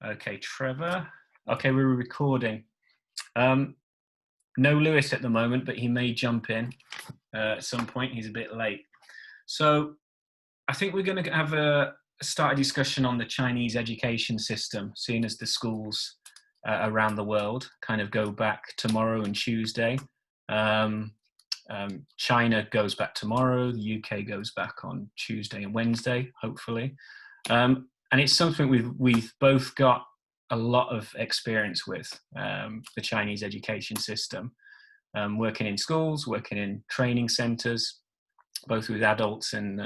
Okay, Trevor. Okay, we're recording. No Lewis at the moment, but he may jump in at some point. He's a bit late. So I think we're going to have start a discussion on the Chinese education system, seeing as the schools around the world kind of go back tomorrow and Tuesday. China goes back tomorrow. The UK goes back on Tuesday and Wednesday, hopefully. And it's something we've both got a lot of experience with, the Chinese education system, working in schools, working in training centres, both with adults and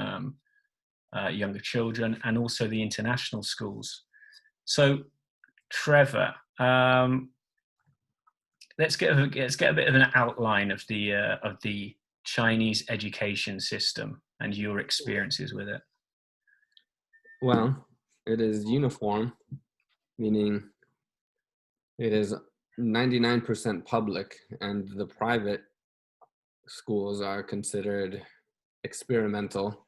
younger children, and also the international schools. So, Trevor, let's get a bit of an outline of the Chinese education system and your experiences with it. Well, it is uniform, meaning it is 99% public, and the private schools are considered experimental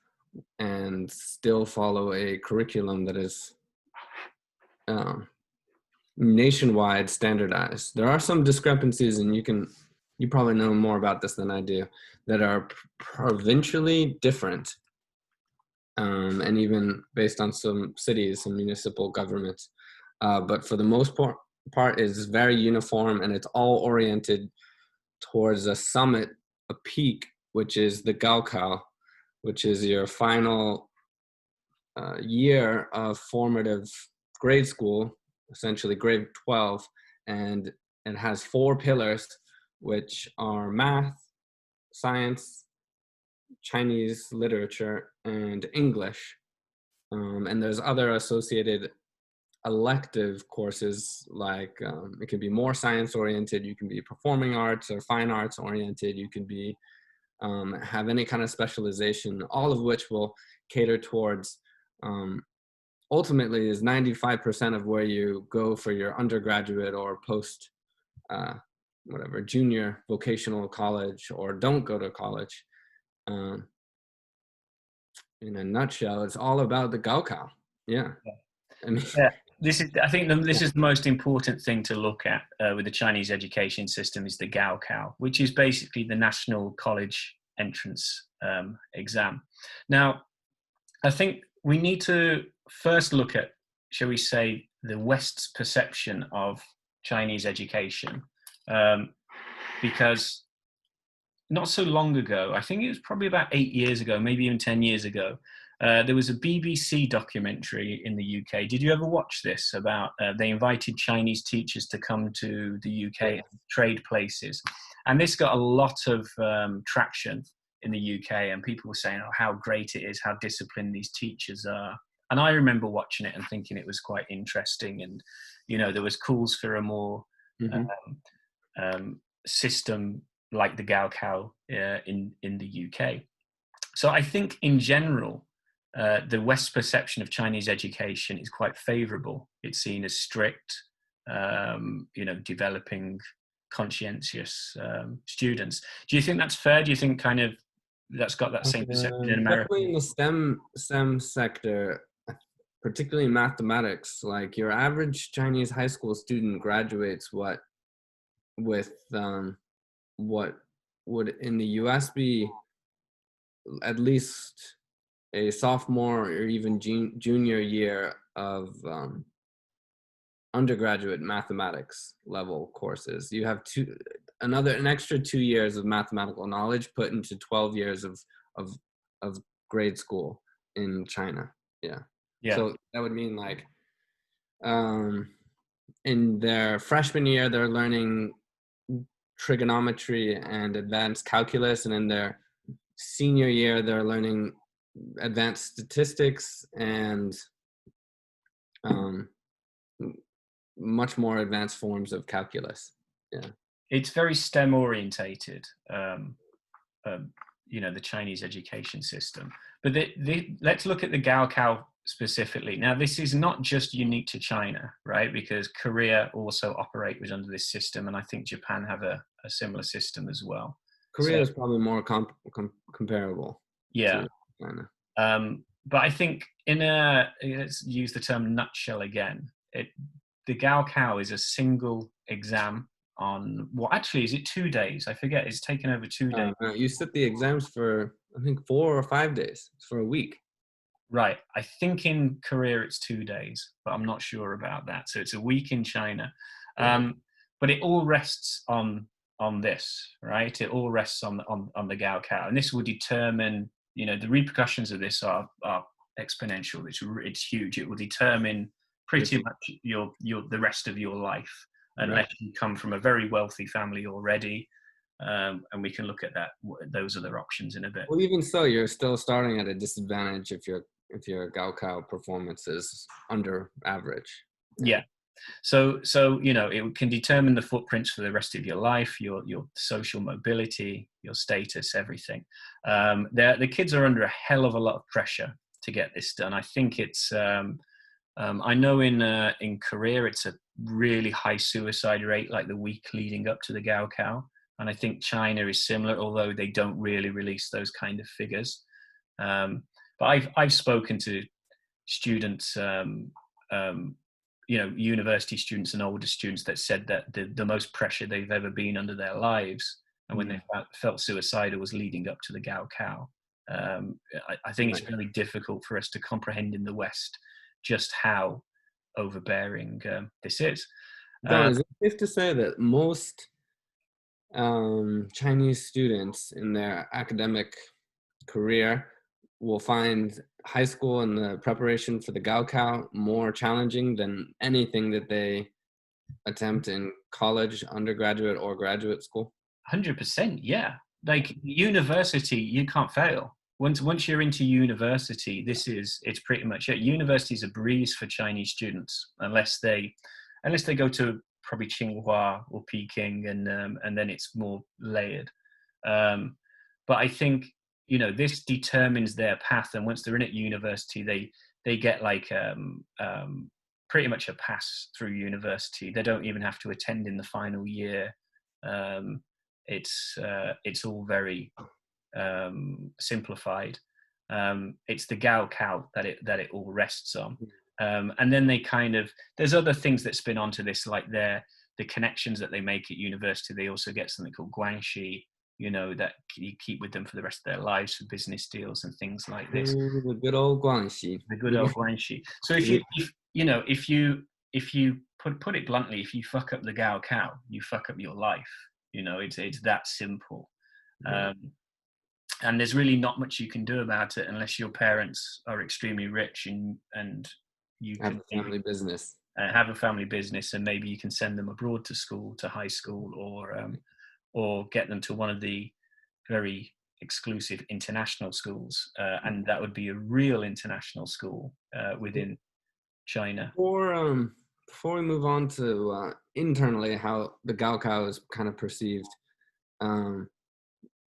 and still follow a curriculum that is nationwide standardized. There are some discrepancies, and you probably know more about this than I do, that are provincially different, and even based on some cities and municipal governments. But for the most part, is very uniform, and it's all oriented towards a summit, a peak, which is the Gaokao, which is your final year of formative grade school, essentially grade 12, and it has 4 pillars, which are math, science, Chinese literature, and English. And there's other associated elective courses, like it can be more science oriented, you can be performing arts or fine arts oriented, you can be have any kind of specialization, all of which will cater towards ultimately is 95% of where you go for your undergraduate or post junior vocational college, or don't go to college. In a nutshell, it's all about the Gaokao. Yeah. I mean, yeah. This is the most important thing to look at with the Chinese education system, is the Gaokao, which is basically the national college entrance exam. Now, I think we need to first look at, shall we say, the West's perception of Chinese education, because not so long ago, I think it was probably about 8 years ago, maybe even 10 years ago, there was a BBC documentary in the UK. Did you ever watch this? About they invited Chinese teachers to come to the UK and trade places, and this got a lot of traction in the UK, and people were saying, "Oh, how great it is! How disciplined these teachers are." And I remember watching it and thinking it was quite interesting, and there was calls for a more system like the Gaokao in the UK. So I think in general, the West's perception of Chinese education is quite favourable. It's seen as strict, developing conscientious students. Do you think that's fair? Do you think kind of that's got that same perception in America? Definitely in the STEM sector, particularly in mathematics, like your average Chinese high school student graduates with what would in the US be at least a sophomore or even junior year of undergraduate mathematics level courses. You have an extra 2 years of mathematical knowledge put into 12 years of grade school in China. Yeah. So that would mean, like, in their freshman year, they're learning trigonometry and advanced calculus, and in their senior year, they're learning advanced statistics and much more advanced forms of calculus. Yeah, it's very STEM orientated, the Chinese education system. But let's look at the Gaokao specifically. Now, this is not just unique to China, right? Because Korea also operate under this system, and I think Japan have a similar system as well. Korea is probably more comparable. Yeah. To China. But I think let's use the term nutshell again. the Gaokao is a single exam on, well, actually, is it 2 days? I forget. It's taken over 2 days. You sit the exams for, I think, 4 or 5 days. It's for a week. Right. I think in Korea it's 2 days, but I'm not sure about that. So it's a week in China. But it all rests on this, right? It all rests on the Gaokao. And this will determine, the repercussions of this are exponential. It's huge. It will determine pretty much the rest of your life, unless you come from a very wealthy family already. And we can look at those other options in a bit. Well, even so, you're still starting at a disadvantage if your Gaokao performance is under average. Yeah. So it can determine the footprints for the rest of your life, your social mobility, your status, everything. The kids are under a hell of a lot of pressure to get this done. I think it's I know in Korea it's a really high suicide rate, like the week leading up to the Gaokao, and I think China is similar, although they don't really release those kind of figures. But I've spoken to students, university students and older students that said that the most pressure they've ever been under their lives, and when they felt suicidal, was leading up to the Gaokao. I think it's very difficult for us to comprehend in the West just how overbearing this is. Don, is it safe to say that most Chinese students in their academic career will find high school and the preparation for the Gaokao more challenging than anything that they attempt in college, undergraduate, or graduate school? 100%, yeah. Like university, you can't fail. Once you're into university, it's pretty much it. University is a breeze for Chinese students, unless they go to probably Tsinghua or Peking, and then it's more layered. But I think this determines their path, and once they're in at university, they get like pretty much a pass through university. They don't even have to attend in the final year. It's all very simplified. It's the Gaokao that it all rests on, and then there's other things that spin onto this, like the connections that they make at university. They also get something called guanxi, that you keep with them for the rest of their lives for business deals and things like this. The good old guanxi. The good old guanxi. So if you put it bluntly, if you fuck up the Gaokao, you fuck up your life. It's that simple. And there's really not much you can do about it unless your parents are extremely rich and you have a family business. Have a family business, and maybe you can send them abroad to school, to high school, or get them to one of the very exclusive international schools, and that would be a real international school within China. Before we move on to internally how the Gaokao is kind of perceived,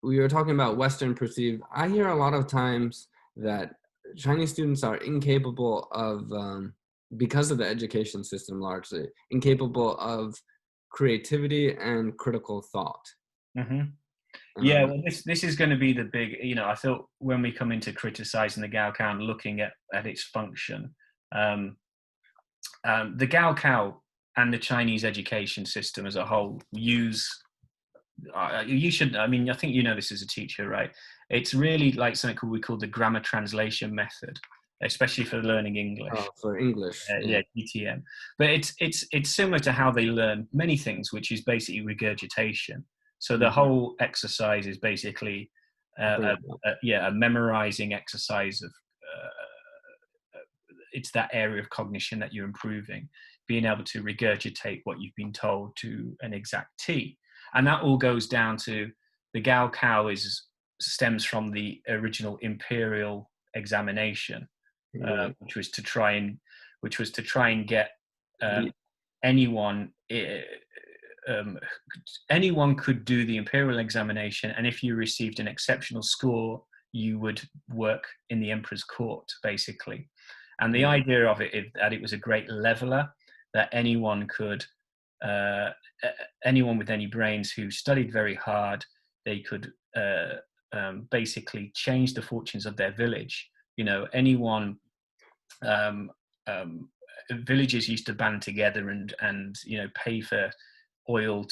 we were talking about Western perceived. I hear a lot of times that Chinese students are incapable of, because of the education system largely, incapable of creativity and critical thought. Mm-hmm. Yeah, well, this is going to be the big, I thought when we come into criticizing the Gaokao and looking at its function, the Gaokao and the Chinese education system as a whole I think this as a teacher, right? It's really like something we call the grammar translation method, especially for learning English. Oh, for English. Yeah, GTM. But it's similar to how they learn many things, which is basically regurgitation. So the whole exercise is basically a memorizing exercise of it's that area of cognition that you're improving, being able to regurgitate what you've been told to an exact T. And that all goes down to the Gaokao stems from the original imperial examination, which was to try and get anyone could do the imperial examination, and if you received an exceptional score, you would work in the emperor's court, basically. And the idea of it is that it was a great leveler, that anyone with any brains who studied very hard, they could basically change the fortunes of their village. villages used to band together and pay for oil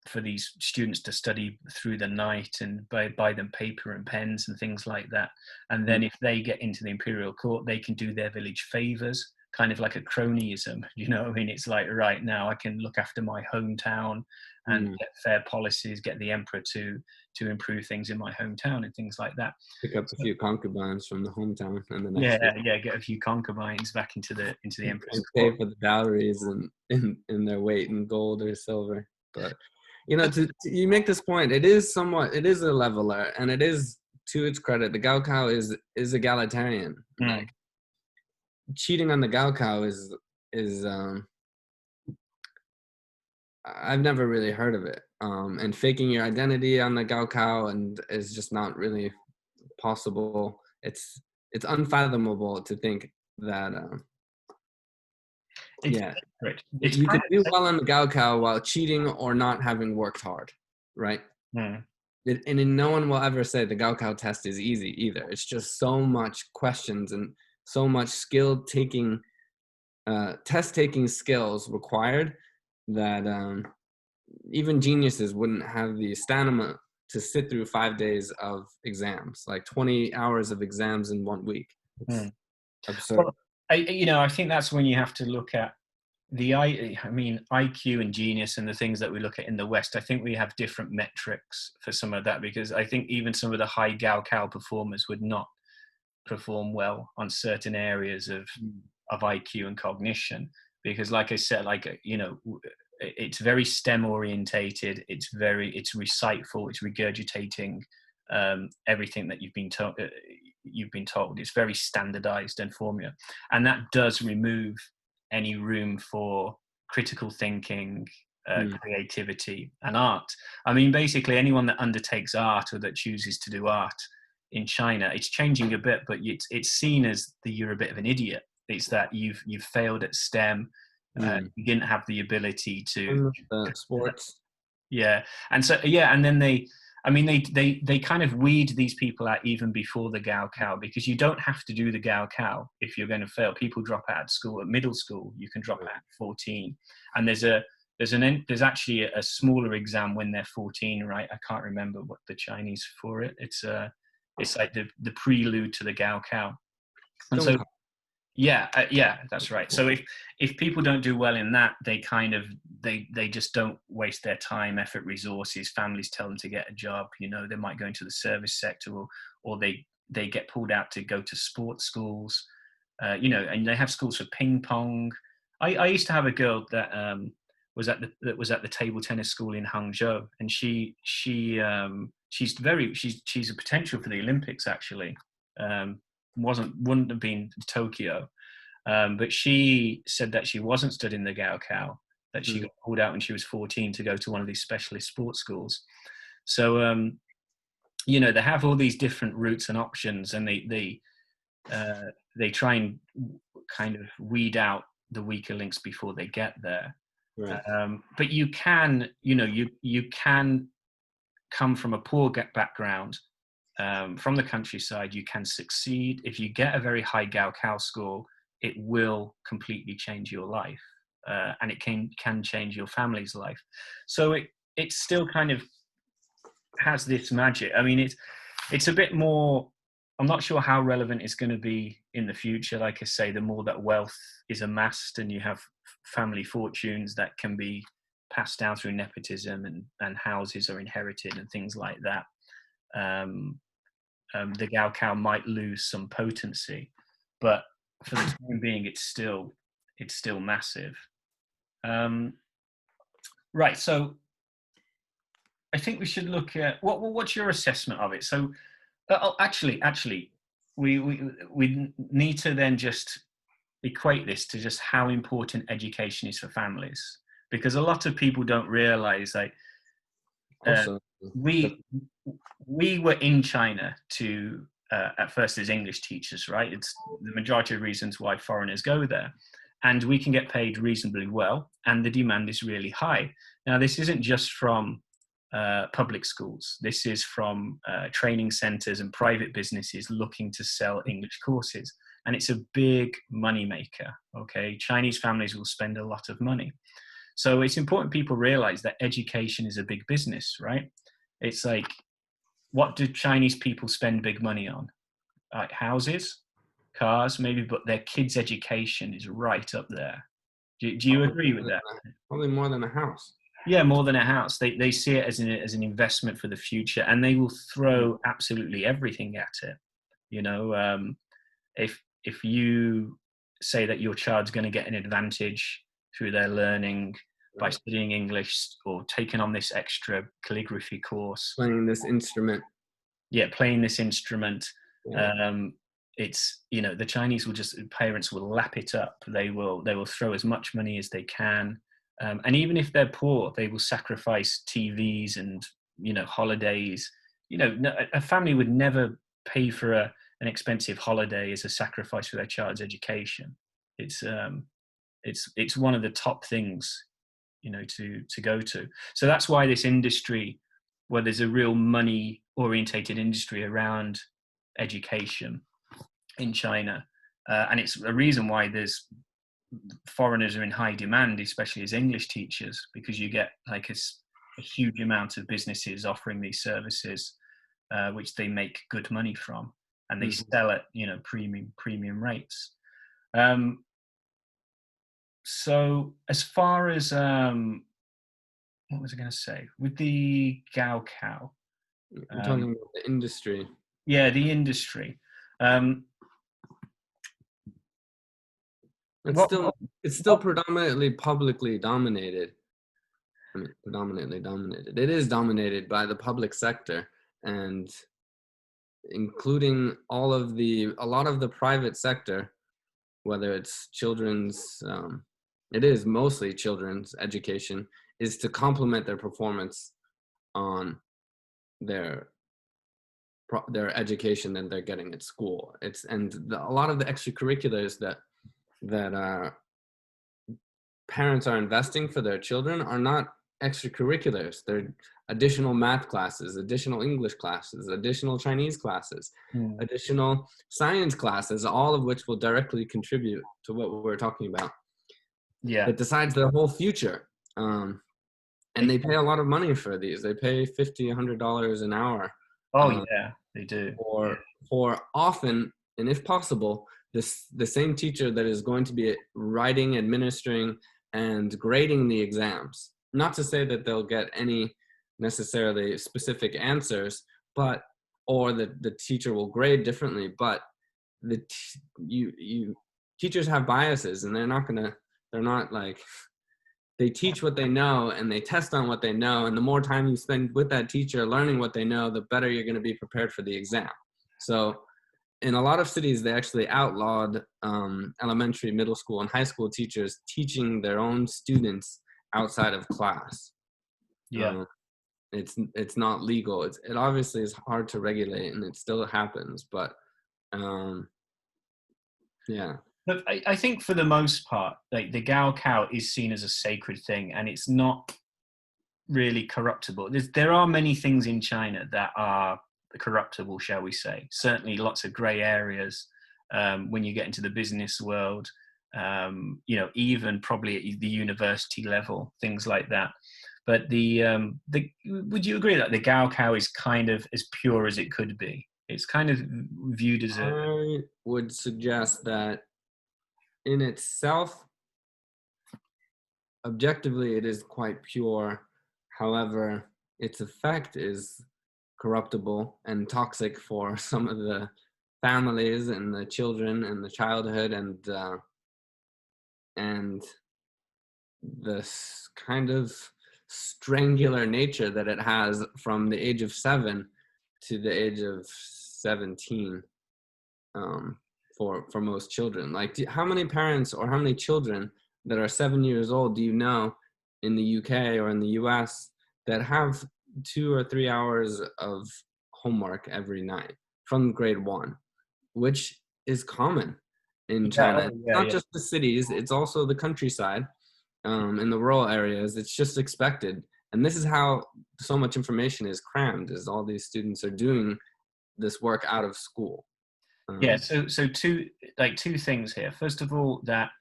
for these students to study through the night and buy them paper and pens and things like that. And then if they get into the imperial court, they can do their village favors, kind of like a cronyism. I mean, it's like, right now I can look after my hometown and get fair policies, get the emperor to improve things in my hometown and things like that. Pick up a few concubines from the hometown and the next get a few concubines back into the emperor's and pay court. for the dowries and in their weight in gold or silver. But you make this point, it is a leveler, and it is, to its credit, the Gaokao is egalitarian. Like, cheating on the Gaokao is I've never really heard of it. And faking your identity on the Gaokao and is just not really possible. It's unfathomable to think that you can do well on the Gaokao while cheating or not having worked hard, right? And no one will ever say the Gaokao test is easy either. It's just so much questions and so much test-taking skills required that even geniuses wouldn't have the stamina to sit through 5 days of exams, like 20 hours of exams in 1 week. It's absurd. Well, I think that's when you have to look at IQ and genius and the things that we look at in the West. I think we have different metrics for some of that, because I think even some of the high Gaokao performers would not perform well on certain areas of IQ and cognition, because like I said, it's very STEM orientated. It's reciteful. It's regurgitating everything that you've been told. It's very standardized and formula, and that does remove any room for critical thinking, creativity, and art. I mean, basically, anyone that undertakes art or that chooses to do art in China, it's changing a bit, but it's seen as you're a bit of an idiot. It's that you've failed at STEM. You didn't have the ability to sports. And then they kind of weed these people out even before the Gaokao, because you don't have to do the Gaokao if you're going to fail. People drop out of school at middle school. You can drop out at 14, and there's actually a smaller exam when they're 14, right? I can't remember what the Chinese for it. It's like the prelude to the Gaokao, and so. That's right. So if people don't do well in that, they kind of they just don't waste their time, effort, resources. Families tell them to get a job. They might go into the service sector, or they get pulled out to go to sports schools. And they have schools for ping pong. I used to have a girl that was at the table tennis school in Hangzhou, and she's a potential for the Olympics actually. Wouldn't have been Tokyo, but she said that she wasn't studying the Gaokao, that she got pulled out when she was 14 to go to one of these specialist sports schools. So they have all these different routes and options, and they try and kind of weed out the weaker links before they get there. Right. But you can come from a poor background. From the countryside, you can succeed. If you get a very high Gaokao score, it will completely change your life, and it can change your family's life. So it still kind of has this magic. I mean, it's a bit more. I'm not sure how relevant it's going to be in the future. Like I say, the more that wealth is amassed and you have family fortunes that can be passed down through nepotism and houses are inherited and things like that. The Gaokao might lose some potency, but for the time being, it's still massive. Right. So I think we should look at what's your assessment of it. So actually, we need to then just equate this to just how important education is for families, because a lot of people don't realize we were in China to at first as English teachers, right? It's the majority of reasons why foreigners go there, and we can get paid reasonably well, and the demand is really high. Now, this isn't just from public schools. This is from training centers and private businesses looking to sell English courses. and it's a big money maker. Okay, Chinese families will spend a lot of money. So it's important people realize that education is a big business, right? It's like, what do Chinese people spend big money on? Like houses, cars, maybe, but their kids' education is right up there. Do you agree with that? Probably more than a house. Yeah, more than a house. They see it as an investment for the future, and they will throw absolutely everything at it. You know, if you say that your child's going to get an advantage through their learning by studying English or taking on this extra calligraphy course, Playing this instrument. Yeah, playing this instrument. Yeah. It's, you know, the Chinese will just, parents will lap it up. They will throw as much money as they can, and even if they're poor, they will sacrifice TVs and, you know, holidays. You know, a family would never pay for an expensive holiday as a sacrifice for their child's education. It's one of the top things, you know, to go to. So that's why this industry, where there's a real money orientated industry around education in China, and it's a reason why there's foreigners are in high demand, especially as English teachers, because you get like a huge amount of businesses offering these services, which they make good money from, and they sell at, you know, premium rates. So as far as what was I going to say with the Gaokao? I'm talking about the industry. Yeah, the industry. It's still predominantly publicly dominated. I mean, predominantly dominated. It is dominated by the public sector, and including a lot of the private sector, whether it's children's, it is mostly children's education, is to complement their performance on their education that they're getting at school. A lot of the extracurriculars that parents are investing for their children are not extracurriculars. They're additional math classes, additional English classes, additional Chinese classes, additional science classes, all of which will directly contribute to what we're talking about. Yeah. It decides their whole future. And they pay a lot of money for these. They pay $50, $100 an hour. Oh, yeah, they do. For often, and if possible, the same teacher that is going to be writing, administering, and grading the exams. Not to say that they'll get any necessarily specific answers, or the teacher will grade differently, but teachers have biases, and they're not like, they teach what they know and they test on what they know, and the more time you spend with that teacher learning what they know, the better you're going to be prepared for the exam. So in a lot of cities, they actually outlawed elementary, middle school, and high school teachers teaching their own students outside of class. Yeah. It's not legal. It obviously is hard to regulate, and it still happens, but yeah. But I think for the most part, like the Gaokao is seen as a sacred thing, and it's not really corruptible. There are many things in China that are corruptible, shall we say. Certainly lots of grey areas when you get into the business world, you know, even probably at the university level, things like that. But would you agree that the Gaokao is kind of as pure as it could be? It's kind of viewed as I would suggest that in itself, objectively, it is quite pure. However, its effect is corruptible and toxic for some of the families and the children and the childhood, and this kind of strangular nature that it has from the age of 7 to the age of 17. For most children. Like, how many parents or how many children that are 7 years old do you know in the UK or in the US that have 2 or 3 hours of homework every night from grade 1, which is common in China? Not just the cities, it's also the countryside, in the rural areas. It's just expected. And this is how so much information is crammed, is all these students are doing this work out of school. Yeah, so two things here. First of all, that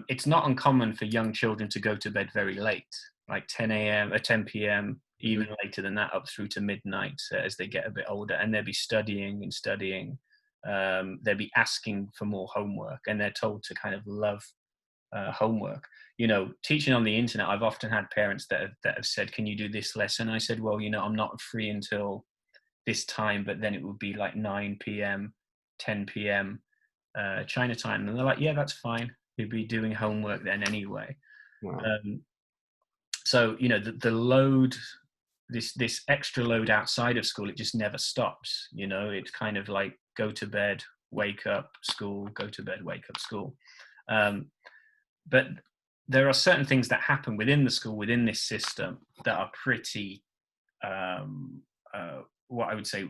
it's not uncommon for young children to go to bed very late, like 10 a.m. or 10 p.m., even later than that, up through to midnight as they get a bit older, and they'll be studying and studying. They'll be asking for more homework, and they're told to kind of love homework. You know, teaching on the internet, I've often had parents that have said, "Can you do this lesson?" I said, "Well, you know, I'm not free until this time," but then it would be like 9 p.m., 10 p.m. China time, and they're like, "Yeah, that's fine. You'd be doing homework then anyway." Wow. So you know, the load, this extra load outside of school, it just never stops. You know, it's kind of like go to bed, wake up, school, go to bed, wake up, school. But there are certain things that happen within the school, within this system, that are pretty, what I would say,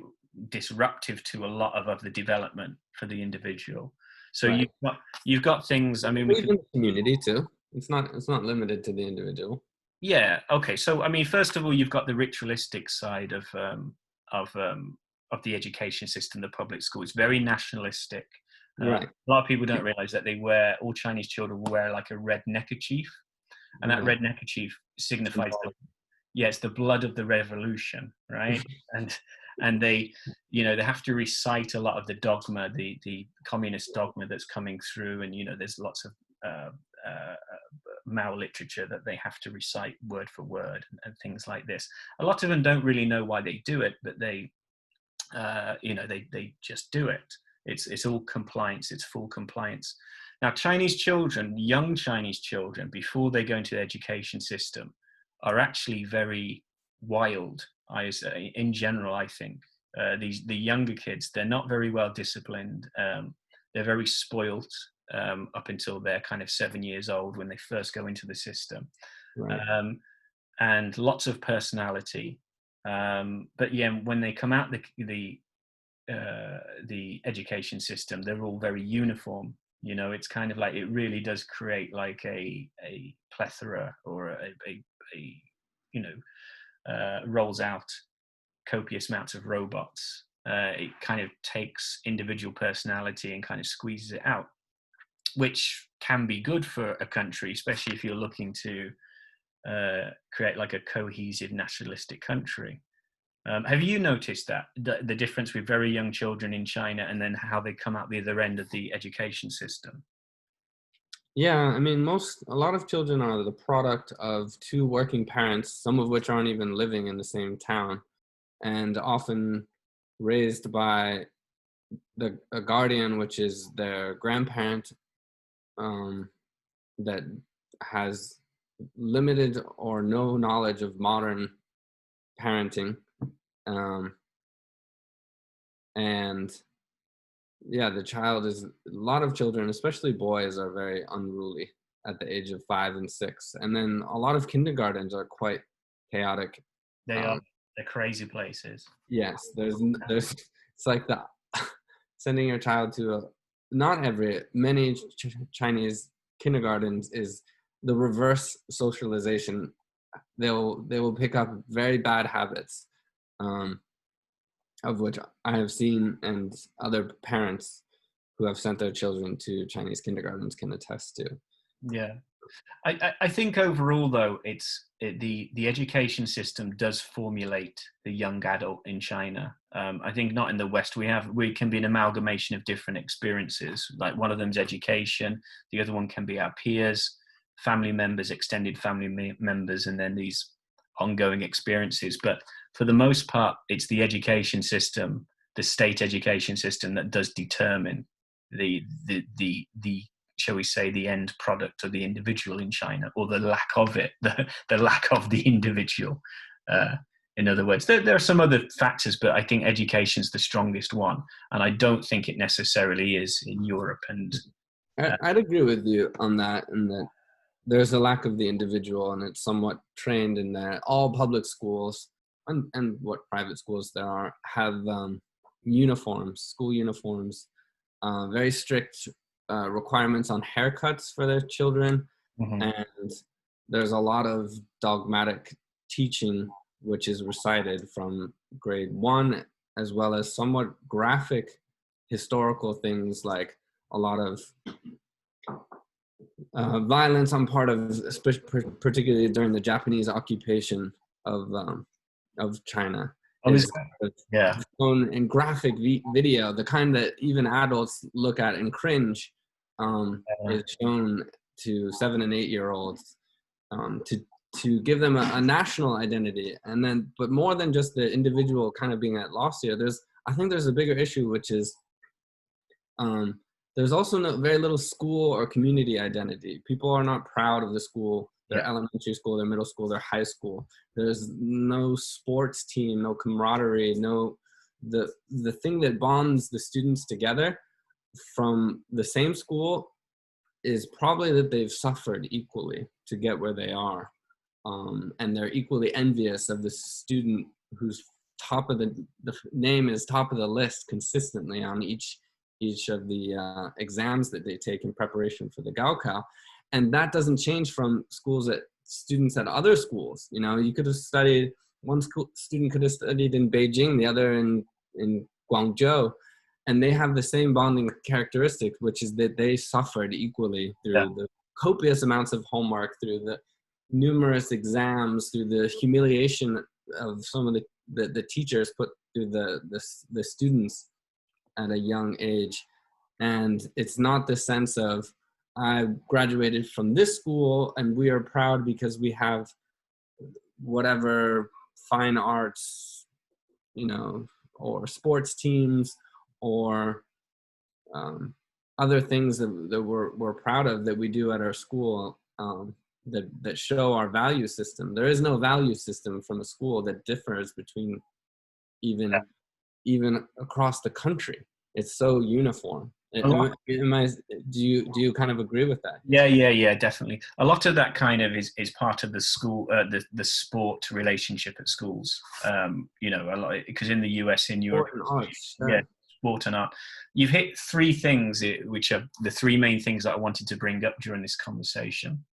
disruptive to a lot of the development for the individual. So Right. you've got things. I mean, we Even could. the community too. It's not limited to the individual. Yeah. Okay. So I mean, first of all, you've got the ritualistic side of of the education system, the public school. It's very nationalistic. A Right. lot of people don't realize that all Chinese children wear like a red neckerchief, and that Yeah. red neckerchief signifies it's the blood of the revolution, right? And they, you know, they have to recite a lot of the dogma, the communist dogma that's coming through, and you know, there's lots of Mao literature that they have to recite word for word and things like this. A lot of them don't really know why they do it, but they, you know, they just do it. It's all compliance. It's full compliance. Now, Chinese children, young Chinese children, before they go into the education system, are actually very wild. I say, in general, I think the younger kids, they're not very well disciplined. They're very spoilt up until they're kind of 7 years old when they first go into the system, Right. and lots of personality. But yeah, when they come out the education system, they're all very uniform. You know, it's kind of like it really does create like a plethora or a you know, rolls out copious amounts of robots. It kind of takes individual personality and kind of squeezes it out, which can be good for a country, especially if you're looking to create like a cohesive nationalistic country. Have you noticed that the difference with very young children in China and then how they come out the other end of the education system? Yeah, I mean, a lot of children are the product of two working parents, some of which aren't even living in the same town, and often raised by a guardian, which is their grandparent, um, that has limited or no knowledge of modern parenting, um, and yeah, the child is a lot of children, especially boys, are very unruly at the age of 5 and 6, and then a lot of kindergartens are quite chaotic. They are Um, they're crazy places. yes, there's it's like the sending your child to a not every many Chinese kindergartens is the reverse socialization. They will pick up very bad habits. Um, of which I have seen, and other parents who have sent their children to Chinese kindergartens can attest to. Yeah. I think overall though the education system does formulate the young adult in China. I think not in the West. We can be an amalgamation of different experiences. Like one of them's education, the other one can be our peers, family members, extended family members, and then these ongoing experiences. But for the most part, it's the education system, the state education system, that does determine the shall we say, the end product of the individual in China, or the lack of it, the lack of the individual. In other words, there are some other factors, but I think education's the strongest one, and I don't think it necessarily is in Europe. And I'd agree with you on that, and that there's a lack of the individual, and it's somewhat trained in that all public schools and what private schools there are have uniforms, school uniforms, very strict requirements on haircuts for their children, Mhm. and there's a lot of dogmatic teaching which is recited from grade 1, as well as somewhat graphic historical things like a lot of violence on part of, particularly during the Japanese occupation of China, I was, is yeah, shown in graphic video, the kind that even adults look at and cringe, is shown to 7 and 8 year olds, to give them a national identity. And then, but more than just the individual kind of being at loss here, I think there's a bigger issue, which is there's also very little school or community identity. People are not proud of the school, their elementary school, their middle school, their high school. There's no sports team, no camaraderie, the thing that bonds the students together from the same school is probably that they've suffered equally to get where they are. And they're equally envious of the student whose top of the name is top of the list consistently on each of the exams that they take in preparation for the Gaokao. And that doesn't change from students at other schools. You know, you could have studied, one student could have studied in Beijing, the other in Guangzhou, and they have the same bonding characteristic, which is that they suffered equally through the copious amounts of homework, through the numerous exams, through the humiliation of some of the teachers put through the students at a young age. And it's not the sense of, I graduated from this school and we are proud because we have whatever fine arts, you know, or sports teams, or other things that we're proud of that we do at our school, that show our value system. There is no value system from a school that differs between even across the country. It's so uniform. Do you kind of agree with that? Yeah, definitely. A lot of that kind of is part of the school, the sport relationship at schools. You know, a lot, because in the US, in Europe, sport and art. You've hit three things, which are the three main things that I wanted to bring up during this conversation.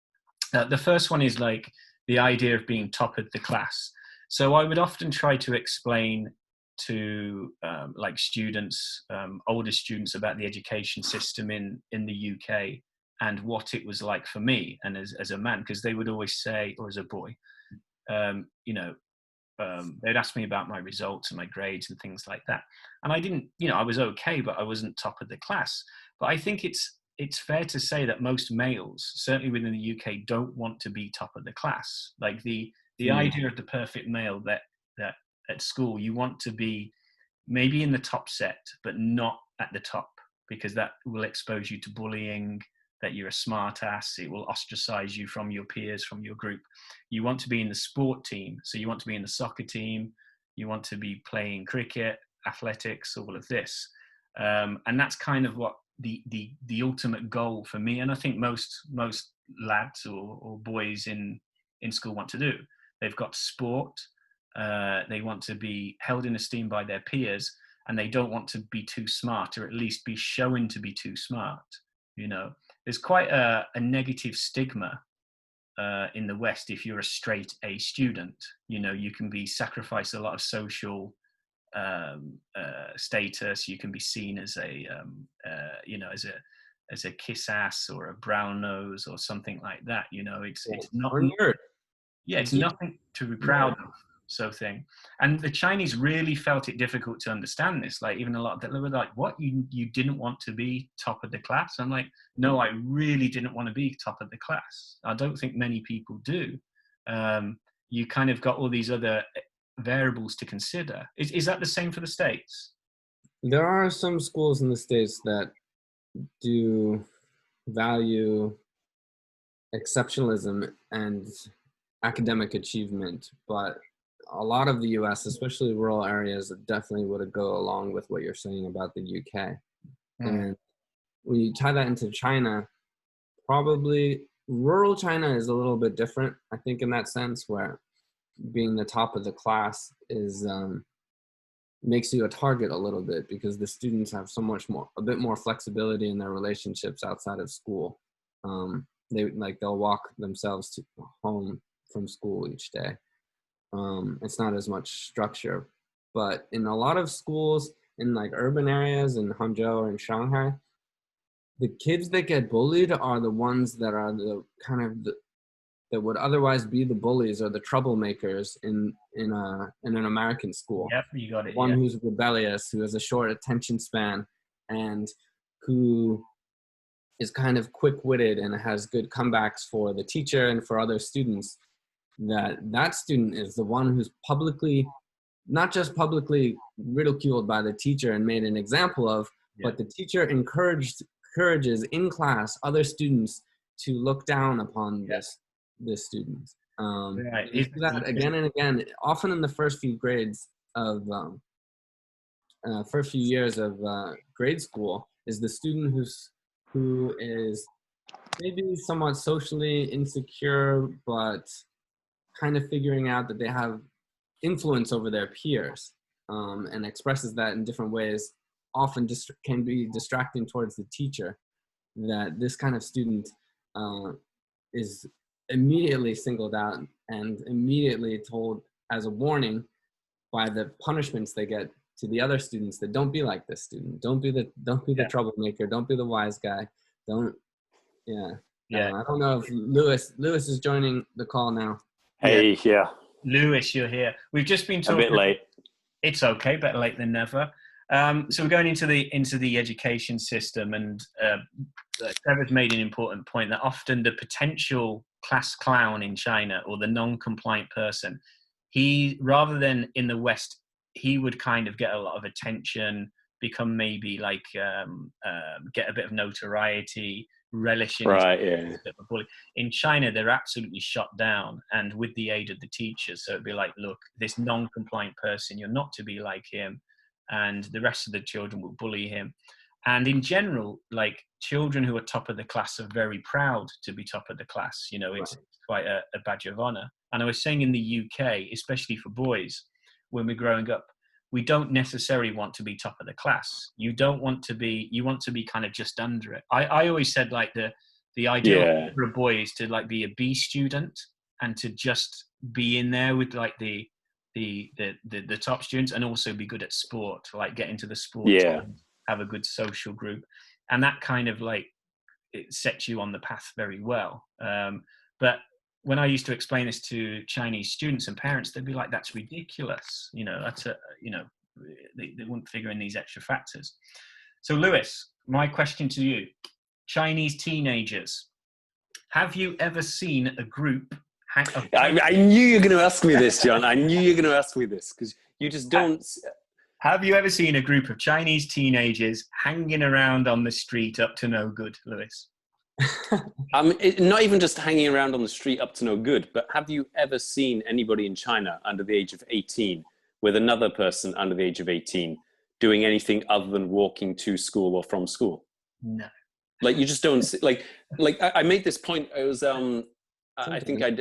The first one is like the idea of being top of the class. So I would often try to explain to like students, older students, about the education system in the UK and what it was like for me and as a man, because they would always say, or as a boy, you know, they'd ask me about my results and my grades and things like that. And I didn't, you know, I was okay, but I wasn't top of the class. But I think it's fair to say that most males, certainly within the UK, don't want to be top of the class. Like the idea of the perfect male that at school, you want to be maybe in the top set, but not at the top, because that will expose you to bullying, that you're a smart ass. It will ostracize you from your peers, from your group. You want to be in the sport team. So you want to be in the soccer team. You want to be playing cricket, athletics, all of this. And that's kind of what the ultimate goal for me. And I think most lads or boys in school want to do. They've got sport. They want to be held in esteem by their peers, and they don't want to be too smart, or at least be shown to be too smart. You know, there's quite a negative stigma in the West if you're a straight A student. You know, you can sacrifice a lot of social status. You can be seen as you know, as a kiss ass or a brown nose or something like that. You know, it's not. Yeah, it's nothing to be proud of. So thing. And the Chinese really felt it difficult to understand this. Like even a lot that they were like, what, you didn't want to be top of the class? I'm like, no, I really didn't want to be top of the class. I don't think many people do. You kind of got all these other variables to consider. Is that the same for the States? There are some schools in the States that do value exceptionalism and academic achievement, but a lot of the US, especially rural areas, definitely would go along with what you're saying about the UK. And when you tie that into China, probably rural China is a little bit different, I think, in that sense, where being the top of the class is makes you a target a little bit, because the students have a bit more flexibility in their relationships outside of school. They'll walk themselves home from school each day. It's not as much structure, but in a lot of schools, in like urban areas in Hangzhou or in Shanghai, the kids that get bullied are the ones that are the kind of that would otherwise be the bullies or the troublemakers in an American school. Yep, you got it. One Yeah. who's rebellious, who has a short attention span, and who is kind of quick-witted and has good comebacks for the teacher and for other students. That student is the one who's not just publicly ridiculed by the teacher and made an example of, but the teacher encourages in class other students to look down upon this student. Right. You see that again and again, often in the first few grades of first few years of grade school, is the student who is maybe somewhat socially insecure, but kind of figuring out that they have influence over their peers, and expresses that in different ways, often can be distracting towards the teacher. That this kind of student is immediately singled out and immediately told as a warning by the punishments they get to the other students that don't be like this student. Don't be the troublemaker. Don't be the wise guy. I don't know if Lewis is joining the call now. Hey, yeah. Lewis, you're here. We've just been talking. A bit late. It's okay, better late than never. So we're going into the education system, and Trevor's made an important point that often the potential class clown in China, or the non-compliant person, he, rather than in the West, he would kind of get a lot of attention, become maybe like get a bit of notoriety, relish in a bit of a bully. In China, they're absolutely shot down, and with the aid of the teachers. So it'd be like, look, this non-compliant person, you're not to be like him, and the rest of the children will bully him. And in general, like, children who are top of the class are very proud to be top of the class. You know, it's quite a badge of honor. And I was saying in the UK, especially for boys, when we're growing up, we don't necessarily want to be top of the class. You want to be kind of just under it. I always said, like, the ideal for a boy is to like be a B student and to just be in there with like the top students, and also be good at sport, like get into the sport team, have a good social group, and that kind of like, it sets you on the path very well. But when I used to explain this to Chinese students and parents, they'd be like, that's ridiculous. You know, they wouldn't figure in these extra factors. So Lewis, my question to you, Chinese teenagers, have you ever seen a group I knew you were going to ask me this, John. I knew you were going to ask me this, because you just don't. Have you ever seen a group of Chinese teenagers hanging around on the street up to no good, Lewis? Not even just hanging around on the street up to no good, but have you ever seen anybody in China under the age of 18 with another person under the age of 18 doing anything other than walking to school or from school? No. Like, you just don't see, like I made this point. I was I think I'd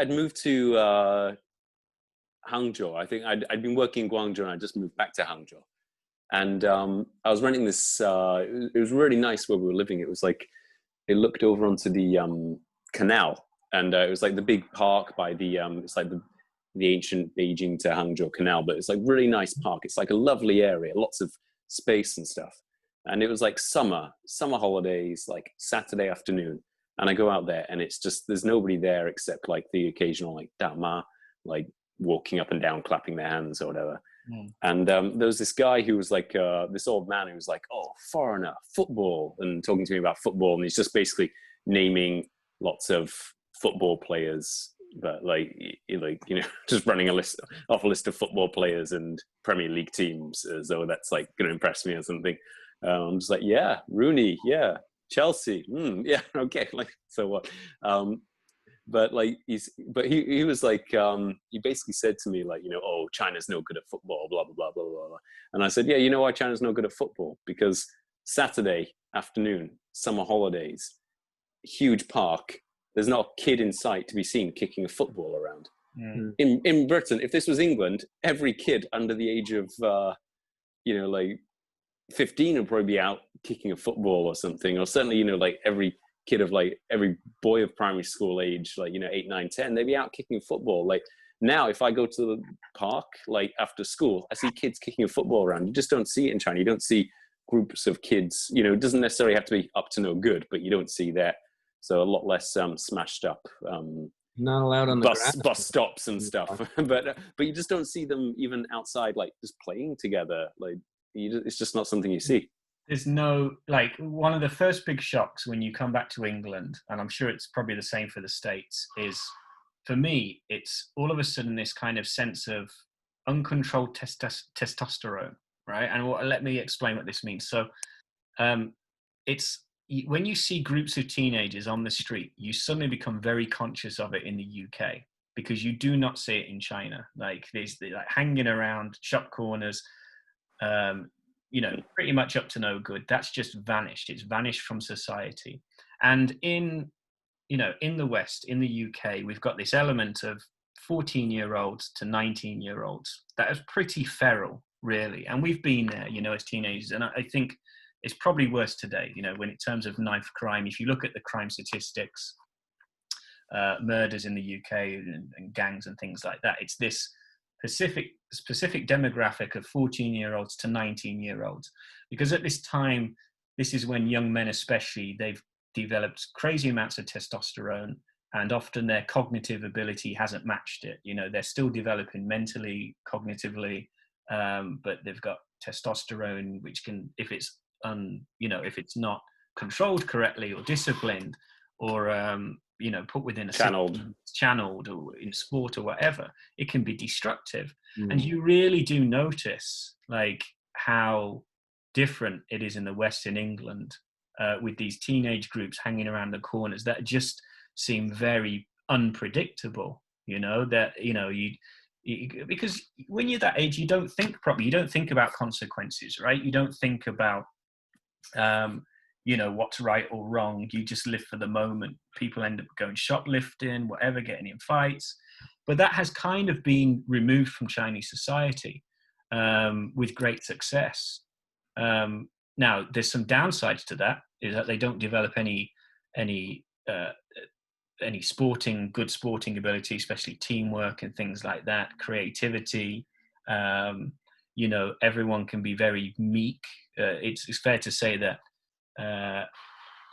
moved to Hangzhou. I think I'd been working in Guangzhou, and I just moved back to Hangzhou. And I was renting this, it was really nice where we were living. It was like, it looked over onto the canal, and it was like the big park by the, it's like the ancient Beijing to Hangzhou canal, but it's like really nice park. It's like a lovely area, lots of space and stuff. And it was like summer holidays, like Saturday afternoon. And I go out there, and it's just, there's nobody there except like the occasional like dama, like walking up and down, clapping their hands or whatever. And there was this guy who was like, this old man who was like, oh, foreigner, football, and talking to me about football. And he's just basically naming lots of football players, but like, you know, just running a list of football players and Premier League teams, as though that's like going to impress me or something. I'm just like, yeah, Rooney, yeah, Chelsea, yeah, okay, like, so what? But like, he was like, he basically said to me, like, you know, oh, China's no good at football, blah, blah, blah, blah, blah, blah. And I said, yeah, you know why China's no good at football? Because Saturday afternoon, summer holidays, huge park, there's not a kid in sight to be seen kicking a football around. In Britain, if this was England, every kid under the age of, you know, like 15 would probably be out kicking a football or something, or certainly, you know, like every kid of like every boy of primary school age, like, you know, 8, 9, 10, they'd be out kicking football. Like, Now, if I go to the park, like after school, I see kids kicking a football around. You just don't see it in China. You don't see groups of kids, you know, it doesn't necessarily have to be up to no good, but you don't see that. So a lot less smashed up Not allowed on the grass. bus stops and stuff. But you just don't see them even outside, like just playing together. Like it's just not something you see. There's no, like, one of the first big shocks when you come back to England, and I'm sure it's probably the same for the States, is, for me, it's all of a sudden this kind of sense of uncontrolled testosterone, right? And let me explain what this means. So it's, when you see groups of teenagers on the street, you suddenly become very conscious of it in the UK, because you do not see it in China. Like, there's like hanging around shop corners, you know, pretty much up to no good. That's just vanished. It's vanished from society. And in, you know, in the West, in the UK, we've got this element of 14-year-olds to 19-year-olds that is pretty feral, really. And we've been there, you know, as teenagers. And I think it's probably worse today, you know, when in terms of knife crime, if you look at the crime statistics, murders in the UK and gangs and things like that, it's this specific demographic of 14-year-olds to 19-year-olds. Because at this time, this is when young men especially, they've developed crazy amounts of testosterone, and often their cognitive ability hasn't matched it. You know, they're still developing mentally, cognitively, but they've got testosterone, which can, if it's you know, if it's not controlled correctly or disciplined, or you know, put within a channeled or in sport or whatever, it can be destructive. And you really do notice like how different it is in the West, in England, with these teenage groups hanging around the corners that just seem very unpredictable. You know, that, you know, you because when you're that age, you don't think properly. You don't think about consequences, right? You don't think about you know, what's right or wrong. You just live for the moment. People end up going shoplifting, whatever, getting in fights. But that has kind of been removed from Chinese society with great success. Now, there's some downsides to that, is that they don't develop any good sporting ability, especially teamwork and things like that, creativity. You know, everyone can be very meek. It's fair to say that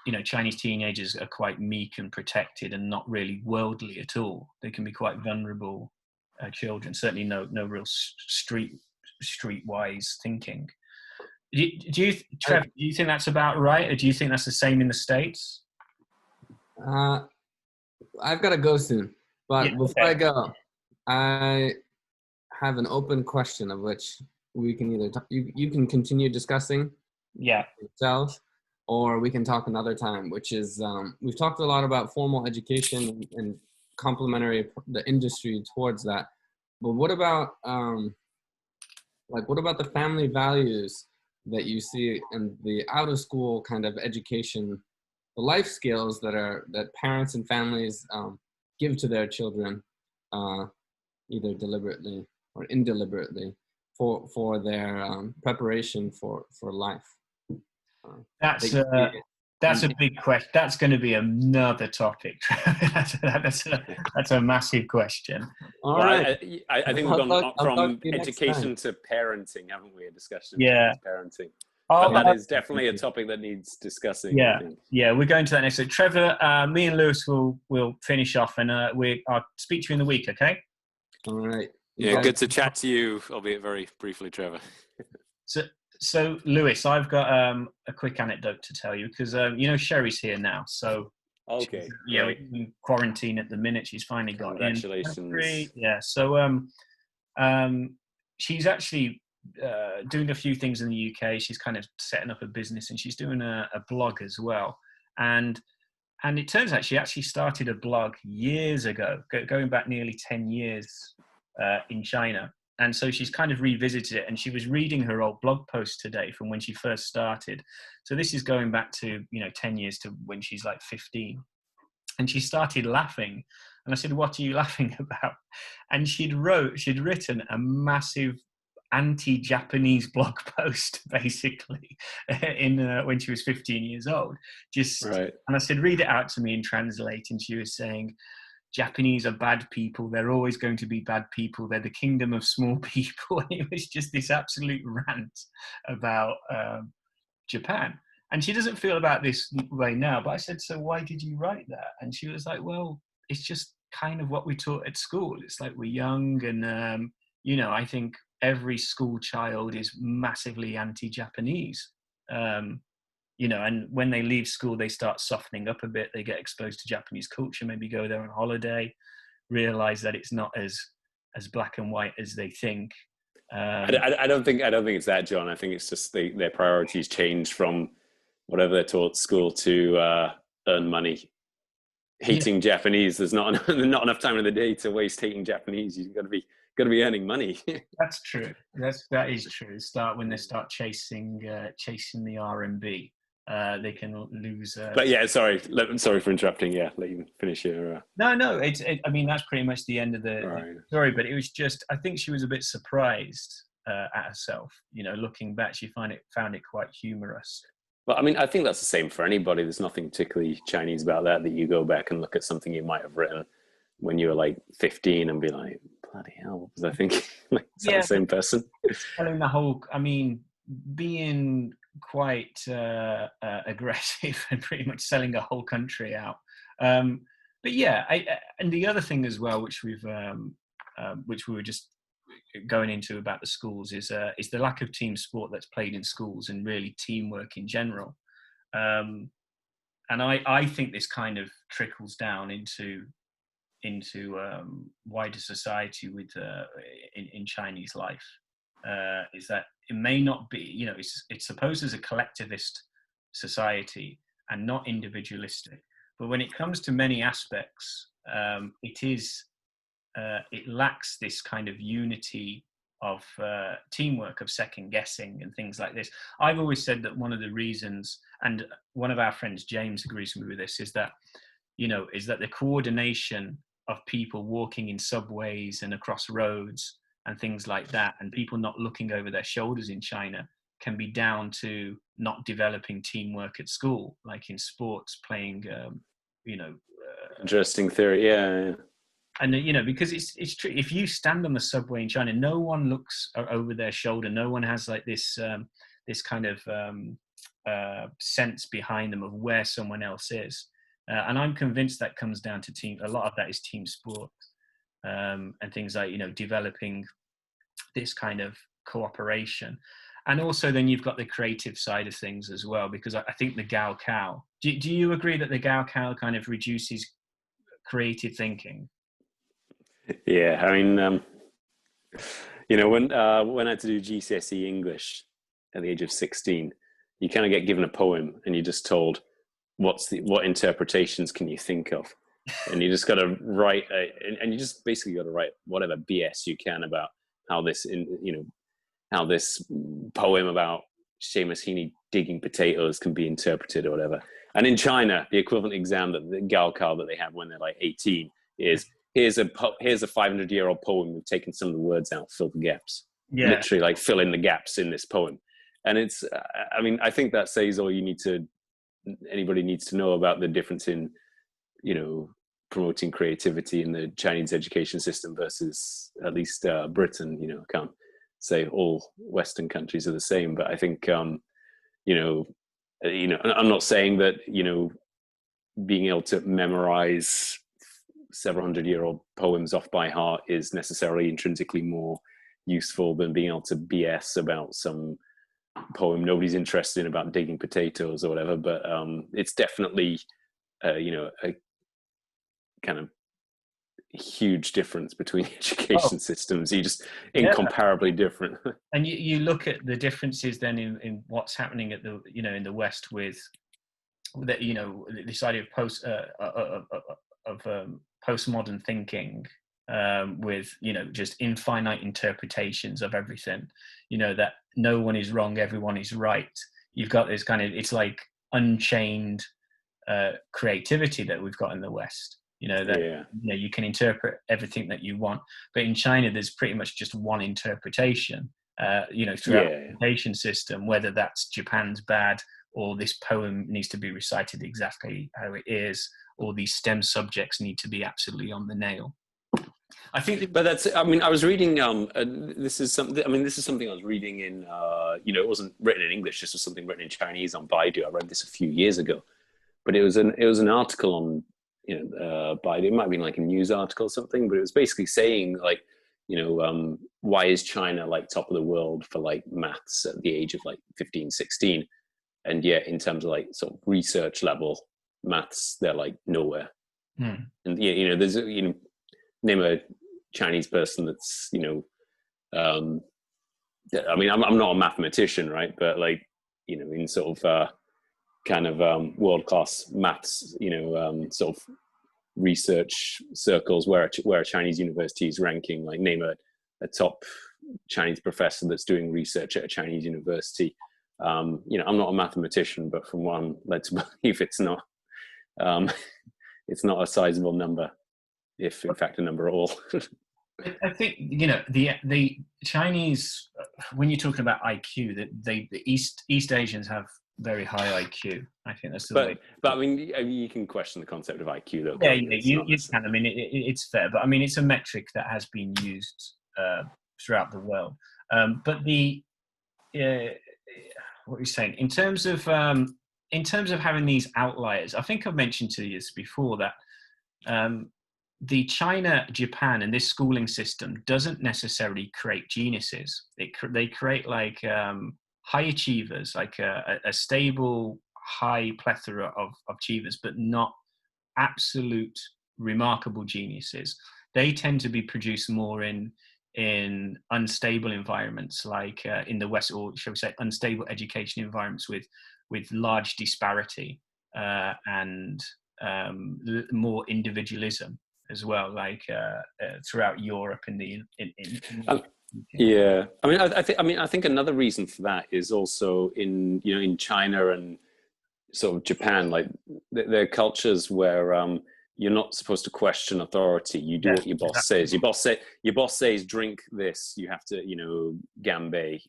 you know, Chinese teenagers are quite meek and protected and not really worldly at all. They can be quite vulnerable children. Certainly no real streetwise thinking. Trev, do you think that's about right, or do you think that's the same in the States? I've got to go soon, but yeah, before I go, I have an open question of which we can either you can continue discussing yourselves, or we can talk another time, which is we've talked a lot about formal education and complementary the industry towards that, but what about what about the family values that you see in the out of school kind of education, the life skills that parents and families give to their children, either deliberately or indeliberately, for their preparation for life? That's a big question. That's going to be another topic. that's a massive question. All right. I think we've gone from education to parenting, haven't we? A discussion of parenting. But that is definitely a topic that needs discussing. Yeah, we're going to that next. So Trevor, me and Lewis will finish off, and I'll speak to you in the week. Okay. All right. Yeah, good to chat to you, albeit very briefly, Trevor. So Lewis, I've got a quick anecdote to tell you, because you know, Sherry's here now. So okay, we're in quarantine at the minute. She's finally got in. Congratulations. Yeah. So she's actually doing a few things in the UK. She's kind of setting up a business, and she's doing a blog as well. And it turns out she actually started a blog years ago, going back nearly 10 years in China. And so she's kind of revisited it, and she was reading her old blog post today from when she first started. So this is going back to, 10 years to when she's like 15. And she started laughing. And I said, "What are you laughing about?" And she'd written a massive anti-Japanese blog post, basically, when she was 15 years old. Right. And I said, "Read it out to me and translate." And she was saying, Japanese are bad people. They're always going to be bad people. They're the kingdom of small people. And it was just this absolute rant about Japan. And she doesn't feel about this way now. But I said, so why did you write that? And she was like, well, it's just kind of what we taught at school. It's like we're young and, you know, I think every school child is massively anti-Japanese. You know, and when they leave school, they start softening up a bit. They get exposed to Japanese culture, maybe go there on holiday, realize that it's not as black and white as they think. I don't think it's that, John. I think it's just their priorities change from whatever they're taught at school to earn money. Hating Japanese, there's not enough time in the day to waste hating Japanese. You've got to be earning money. That's true. That is true. When they start chasing the RMB, they can lose. But yeah, sorry for interrupting. Yeah, let you finish your. No. I mean, that's pretty much the end of the story. But it was just, I think she was a bit surprised at herself. You know, looking back, she found it quite humorous. Well, I mean, I think that's the same for anybody. There's nothing particularly Chinese about that you go back and look at something you might have written when you were like 15 and be like, bloody hell, what was I thinking? Like, is that the same person? Telling the whole, I mean, being quite aggressive and pretty much selling a whole country out. But yeah, and the other thing as well, which we were just going into about the schools is the lack of team sport that's played in schools and really teamwork in general. And I think this kind of trickles down into wider society with in Chinese life. Is that it may not be, you know, it's supposed as a collectivist society and not individualistic, but when it comes to many aspects, it lacks this kind of unity of teamwork, of second guessing and things like this. I've always said that one of the reasons, and one of our friends, James, agrees with me with this, is that the coordination of people walking in subways and across roads and things like that, and people not looking over their shoulders in China, can be down to not developing teamwork at school, like in sports, playing, interesting theory, yeah. And, you know, because it's true. If you stand on the subway in China, no one looks over their shoulder. No one has like this kind of sense behind them of where someone else is. And I'm convinced that comes down to team. A lot of that is team sport and things like, you know, developing this kind of cooperation. And also then you've got the creative side of things as well, because I think the Gaokao, do you agree that the Gaokao kind of reduces creative thinking? Yeah, I mean, you know, when I had to do GCSE English at the age of 16, you kind of get given a poem and you're just told what interpretations can you think of, and you just got to write, and you just basically got to write whatever BS you can about how this poem about Seamus Heaney digging potatoes can be interpreted or whatever. And in China, the equivalent exam that the Gaokao that they have when they're like 18 is, here's a 500-year-old poem. We've taken some of the words out, fill the gaps. Yeah. Literally, like, fill in the gaps in this poem. And it's, I mean, I think that says all anybody needs to know about the difference in, you know, promoting creativity in the Chinese education system versus at least Britain. You know, I can't say all Western countries are the same, but I think, I'm not saying that, you know, being able to memorize several hundred-year-old poems off by heart is necessarily intrinsically more useful than being able to BS about some poem nobody's interested in about digging potatoes or whatever. But it's definitely, a kind of huge difference between education systems. You just incomparably different. And you look at the differences then in what's happening at the, you know, in the West with that, you know, this idea of postmodern thinking, with, you know, just infinite interpretations of everything, you know, that no one is wrong, everyone is right. You've got this kind of, it's like unchained creativity that we've got in the West, you know, that you know, you can interpret everything that you want. But in China, there's pretty much just one interpretation, you know, throughout the education system, whether that's Japan's bad or this poem needs to be recited exactly how it is, or these STEM subjects need to be absolutely on the nail. I think, but that's. I mean, I was reading. This is something. I mean, this is something I was reading in. It wasn't written in English. This was something written in Chinese on Baidu. I read this a few years ago, but it was an article on Baidu. It might have been like a news article or something, but it was basically saying like, why is China like top of the world for like maths at the age of like 15, 16, and yet in terms of like sort of research level maths, they're like nowhere. And there's name a Chinese person that's I mean, I'm not a mathematician, right? But like in sort of kind of world class maths, sort of research circles where a Chinese university is ranking, like name a top Chinese professor that's doing research at a Chinese university. I'm not a mathematician, but from what I'm led to believe, it's not a sizable number, if in fact a number at all. I think the Chinese, when you're talking about IQ, that the East Asians have very high IQ. I think that's the way. But I mean, you can question the concept of IQ, though. Yeah, you can. I mean, it's fair, but I mean, it's a metric that has been used throughout the world. But what you're saying in terms of having these outliers, I think I've mentioned to you this before, that the China, Japan, and this schooling system doesn't necessarily create geniuses. They create like high achievers, like a stable, high plethora of achievers, but not absolute remarkable geniuses. They tend to be produced more in unstable environments, like in the West, or shall we say, unstable education environments with large disparity and more individualism as well, like throughout Europe and yeah. I think another reason for that is also in China and sort of Japan, like there are cultures where you're not supposed to question authority. You do what your boss says. Your boss says drink this, you have to gambe.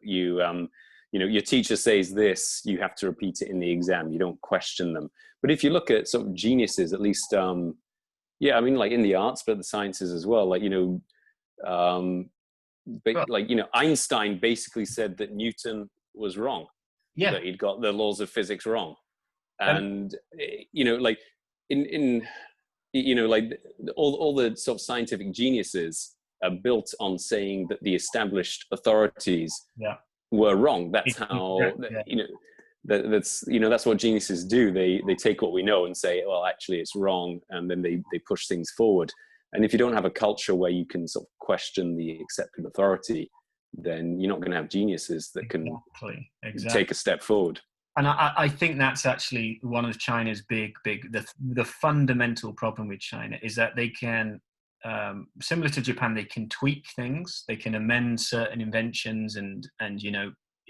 Your teacher says this, you have to repeat it in the exam. You don't question them. But if you look at sort of geniuses, at least I mean, like in the arts, but the sciences as well, like Einstein basically said that Newton was wrong. Yeah, that he'd got the laws of physics wrong. And like like all the sort of scientific geniuses are built on saying that the established authorities were wrong. That's how that's what geniuses do. They take what we know and say, well, actually it's wrong, and then they push things forward. And if you don't have a culture where you can sort of question the accepted authority, then you're not going to have geniuses that can take a step forward. And I think that's actually one of China's the fundamental problem with China is that they can, similar to Japan, they can tweak things, they can amend certain inventions and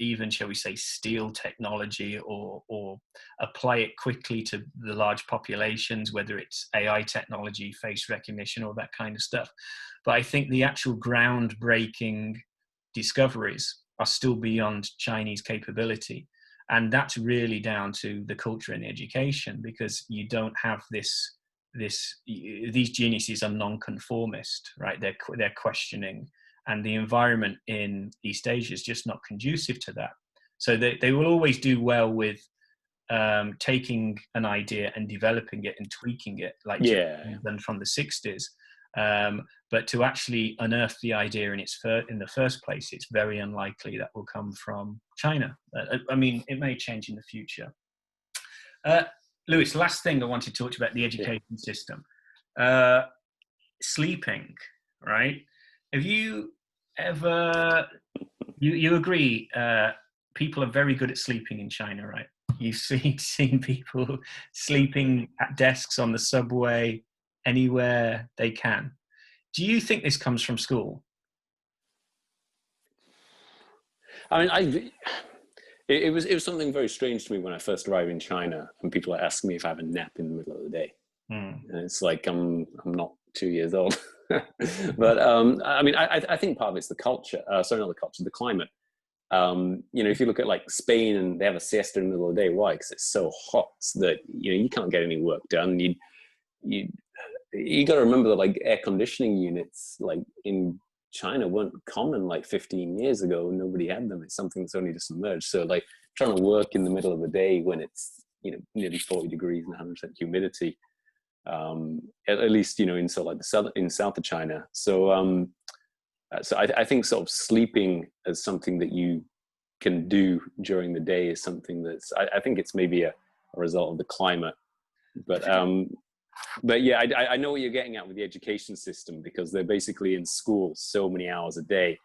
even, shall we say, steal technology or apply it quickly to the large populations, whether it's AI technology, face recognition, all that kind of stuff. But I think the actual groundbreaking discoveries are still beyond Chinese capability. And that's really down to the culture and education, because you don't have these geniuses are non-conformist, right? They're questioning, and the environment in East Asia is just not conducive to that. So they will always do well with taking an idea and developing it and tweaking it, like done from the 60s. But to actually unearth the idea in the first place, it's very unlikely that will come from China. I mean, it may change in the future. Lewis, last thing I wanted to talk about the education system. Sleeping, right? Have you ever, you agree, people are very good at sleeping in China, right? You've seen people sleeping at desks on the subway, anywhere they can. Do you think this comes from school? I mean, it was something very strange to me when I first arrived in China, and people are asking me if I have a nap in the middle of the day. And it's like I'm not 2 years old. But I mean, I think part of it's the culture. Sorry, not the culture, the climate. If you look at like Spain, and they have a siesta in the middle of the day. Why? Because it's so hot that you can't get any work done. You got to remember that like air conditioning units like in China weren't common like 15 years ago. Nobody had them. It's something that's only just emerged. So like trying to work in the middle of the day when it's nearly 40 degrees and 100% humidity, at least in sort of like in south of China. So I think sort of sleeping as something that you can do during the day is something that's I think it's maybe a result of the climate, but yeah, I know what you're getting at with the education system, because they're basically in school so many hours a day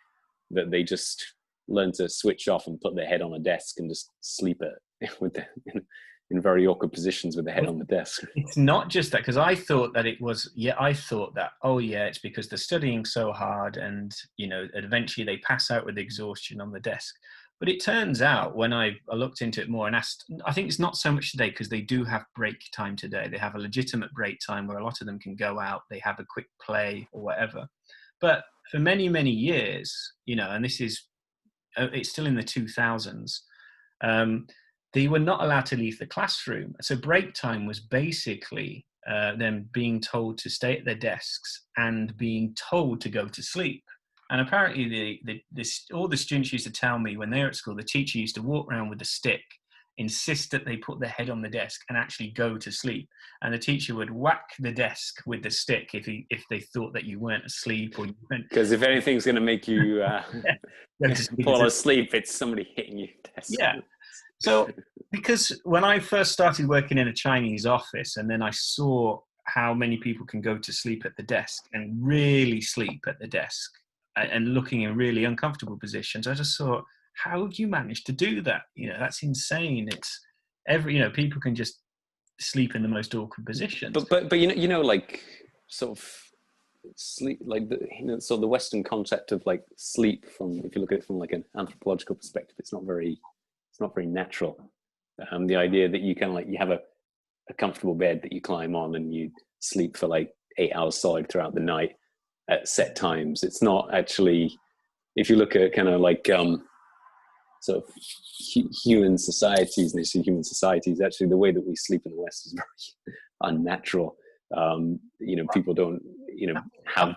that they just learn to switch off and put their head on a desk and just sleep in very awkward positions with their head on the desk. It's not just that, because I thought that it's because they're studying so hard and eventually they pass out with exhaustion on the desk. But it turns out when I looked into it more and asked, I think it's not so much today, because they do have break time today. They have a legitimate break time where a lot of them can go out, they have a quick play or whatever. But for many, many years, and it's still in the 2000s, they were not allowed to leave the classroom. So break time was basically them being told to stay at their desks and being told to go to sleep. And apparently all the students used to tell me when they were at school, the teacher used to walk around with a stick, insist that they put their head on the desk and actually go to sleep. And the teacher would whack the desk with the stick if they thought that you weren't asleep. Because if anything's going to make you fall asleep, it's somebody hitting you. Yeah. So, because when I first started working in a Chinese office, and then I saw how many people can go to sleep at the desk and really sleep at the desk and looking in really uncomfortable positions, I just thought, how do you manage to do that? That's insane. It's people can just sleep in the most awkward positions. But like sort of sleep, like so the Western concept of like sleep, if you look at it from like an anthropological perspective, it's not very natural. The idea that you you have a comfortable bed that you climb on and you sleep for like 8 hours solid throughout the night at set times. It's not actually, if you look at kind of like sort of human societies, actually the way that we sleep in the West is very unnatural. People don't have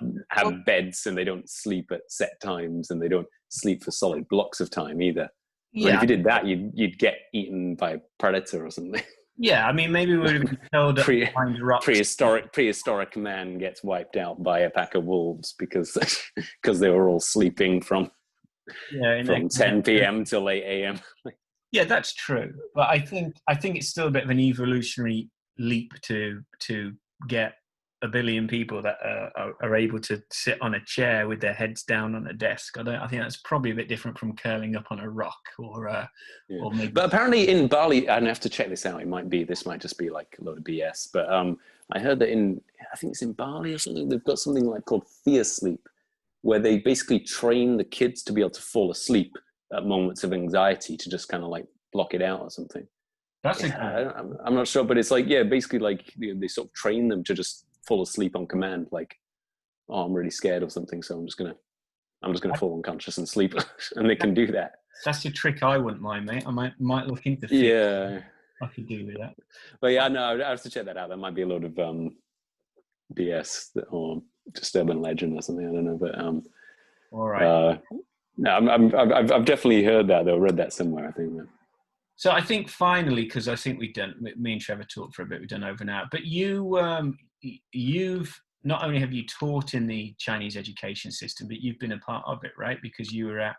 beds, and they don't sleep at set times, and they don't sleep for solid blocks of time either. Yeah. But if you did that, you'd get eaten by a predator or something. Yeah, I mean, maybe we would have been told prehistoric man gets wiped out by a pack of wolves because they were all sleeping from 10 p.m. till 8 a.m. Yeah, that's true. But I think it's still a bit of an evolutionary leap to get a billion people that are able to sit on a chair with their heads down on a desk. I think that's probably a bit different from curling up on a rock or maybe. But apparently in Bali, I'd have to check this out. This might just be like a load of BS. But I heard that I think it's in Bali or something, they've got something like called fear sleep, where they basically train the kids to be able to fall asleep at moments of anxiety, to just kind of like block it out or something. I'm not sure, but it's like, basically like they sort of train them to just fall asleep on command, like, oh, I'm really scared or something, so I'm just gonna fall unconscious and sleep. And they can do that. That's a trick I wouldn't mind, mate. I might look into I could do with that. But yeah, no, I have to check that out. There might be a lot of BS or just urban legend or something, I don't know. But all right. No, I've definitely heard that, though, read that somewhere, I think. So I think finally, because I think me and Trevor talked for a bit, we've done over now, but you've not only have you taught in the Chinese education system, but you've been a part of it, right? Because you were at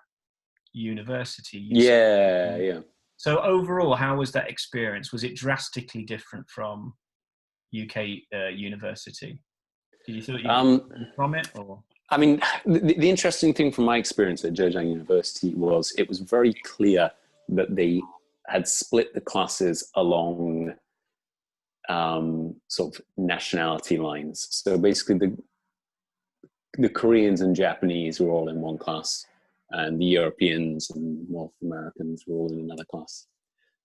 university. Yeah. So overall, how was that experience? Was it drastically different from UK university? Did you feel you learned from it, or? I mean, the interesting thing from my experience at Zhejiang University was it was very clear that they had split the classes along sort of nationality lines. So basically the Koreans and Japanese were all in one class, and the Europeans and North Americans were all in another class.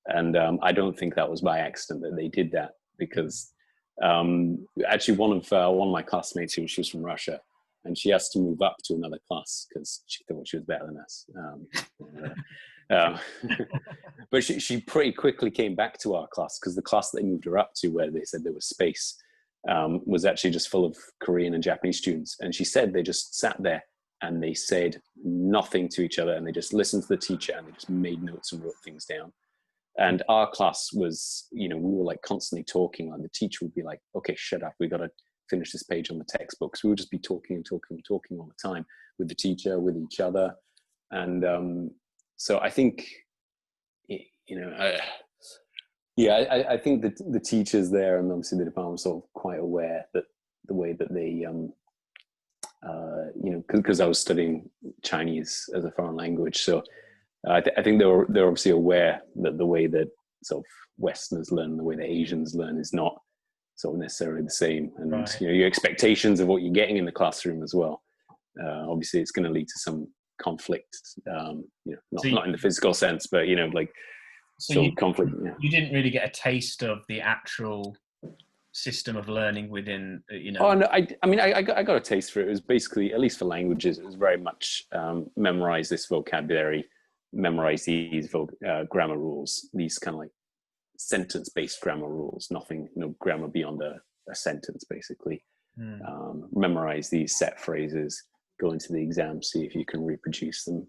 And I don't think that was by accident that they did that, because actually one of my classmates, she was from Russia, and she has to move up to another class because she thought she was better than us. But she pretty quickly came back to our class, because the class that they moved her up to, where they said there was space, was actually just full of Korean and Japanese students. And she said they just sat there and they said nothing to each other, and they just listened to the teacher and they just made notes and wrote things down. And our class was, we were like constantly talking, and the teacher would be like, okay, shut up, we got to finish this page on the textbooks. We would just be talking and talking and talking all the time with the teacher, with each other. And so I think, I think that the teachers there, and obviously the department, were sort of quite aware that the way that they, because I was studying Chinese as a foreign language, so I think they're obviously aware that the way that sort of Westerners learn, the way that Asians learn, is not sort of necessarily the same, and right. Your expectations of what you're getting in the classroom as well. Obviously, it's going to lead to some conflict. Not in the physical sense, but conflict. Yeah. You didn't really get a taste of the actual system of learning within. Oh no, I got a taste for it. It was basically, at least for languages, it was very much memorize this vocabulary, memorize these grammar rules, these kind of like sentence-based grammar rules, no grammar beyond a sentence, basically. Memorize these set phrases, go into the exam, see if you can reproduce them.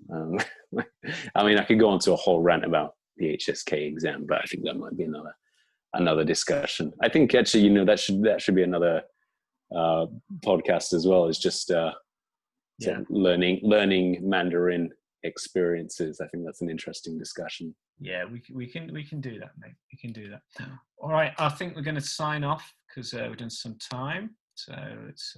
I could go on to a whole rant about the HSK exam, but I think that might be another discussion. I think actually, that should be another podcast as well. It's just sort of learning Mandarin experiences. I think that's an interesting discussion. Yeah, we can do that, mate. We can do that. All right, I think we're going to sign off because we've done some time. So it's